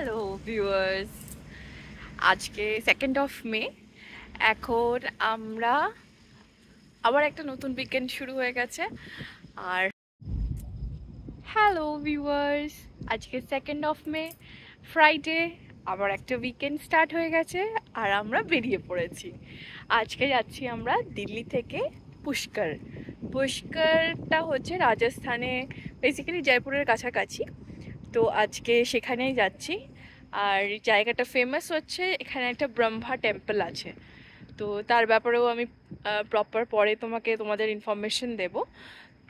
Hello viewers, আজকে 2nd মে। এখন আমরা আবার একটা নতুন উইকেন্ড শুরু হয়ে গেছে। আর হ্যালো ভিউয়ার্স, আজকে 2nd মে, ফ্রাইডে, আবার একটা উইকেন্ড স্টার্ট হয়ে গেছে আর আমরা বেরিয়ে পড়েছি। আজকে যাচ্ছি আমরা দিল্লি থেকে পুষ্কর। পুষ্করটা হচ্ছে রাজস্থানে, বেসিক্যালি জয়পুরের কাছাকাছি। তো আজকে সেখানেই যাচ্ছি। আর জায়গাটা ফেমাস হচ্ছে, এখানে একটা ব্রহ্মা টেম্পল আছে। তো তার ব্যাপারেও আমি প্রপার পরে তোমাদের ইনফরমেশন দেব।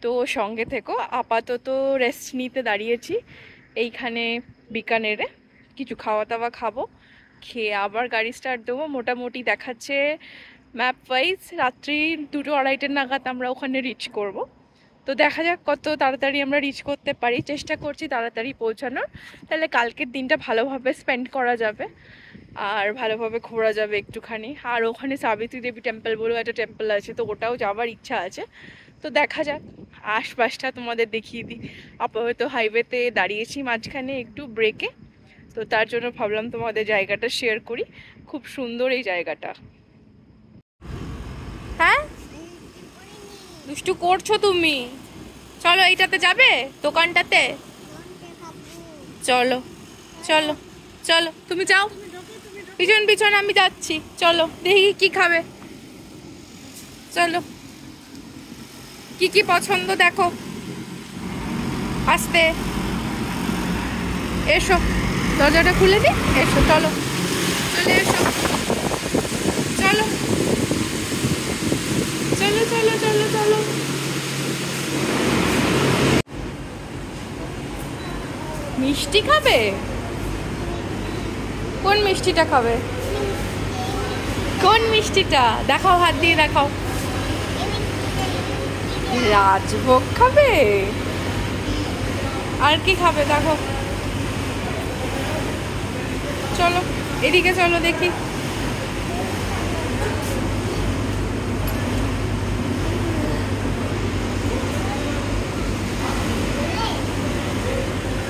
তো সঙ্গে থেকো। আপাতত রেস্ট নিতে দাঁড়িয়েছি এইখানে বিকানেরে। কিছু খাওয়া দাওয়া খাবো, খেয়ে আবার গাড়ি স্টার্ট দেবো। মোটামুটি দেখাচ্ছে ম্যাপ ওয়াইজ রাত্রি 2-2:30 নাগাদ আমরা ওখানে রিচ করব। তো দেখা যাক কত তাড়াতাড়ি আমরা রিচ করতে পারি। চেষ্টা করছি তাড়াতাড়ি পৌঁছানোর, তাহলে কালকের দিনটা ভালোভাবে স্পেন্ড করা যাবে আর ভালোভাবে ঘোরা যাবে একটুখানি। আর ওখানে সাবিত্রী দেবী টেম্পল বলেও একটা টেম্পল আছে, তো ওটাও যাওয়ার ইচ্ছা আছে। তো দেখা যাক, আশপাশটা তোমাদের দেখিয়ে দিই। আপাতত হাইওয়েতে দাঁড়িয়েছি মাঝখানে একটু ব্রেকে, তো তার জন্য ভাবলাম তোমাদের জায়গাটা শেয়ার করি। খুব সুন্দর এই জায়গাটা। হ্যাঁ, দুষ্টু করছো তুমি? চলো এইটাতে যাবে, দোকানটাতে। চলো চলো চলো, তুমি যাও পিছন পিছন, আমি যাচ্ছি। চলো দেখি কি খাবে। চলো, কি কি পছন্দ দেখো। আসতে এসো, দরজাটা খুলে দিই। এসো, চলো চলে এসো। চলো চলো চলো চলো চলো। মিষ্টি খাবে? কোন মিষ্টিটা খাবে? কোন মিষ্টিটা দেখাও, হাত দিয়ে দেখাও। রাজভোগ খাবে? আর কি খাবে দেখো। চলো এদিকে চলো দেখি।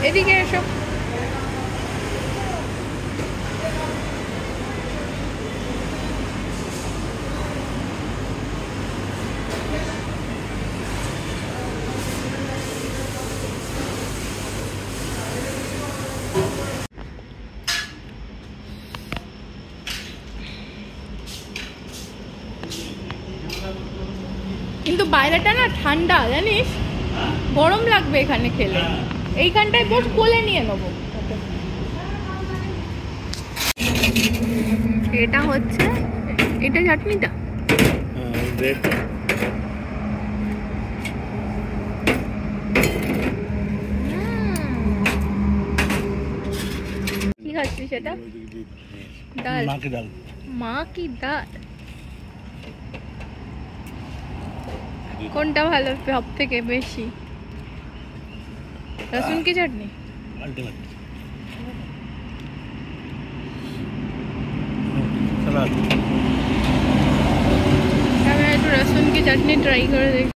এদিকে এসো। কিন্তু বাইরেটা না ঠান্ডা, জানিস, গরম লাগবে এখানে খেলে। এইখানটায় বস, কোলে নিয়ে নেবো। এটা হচ্ছে, এটা চাটনিটা কি খাচ্ছিস? সেটা ডাল, মা কি ডাল। কোনটা ভালো সব থেকে বেশি? রসুন কি চাটনি? আমি একটু রসুন কি চাটনি ট্রাই করে দেখি।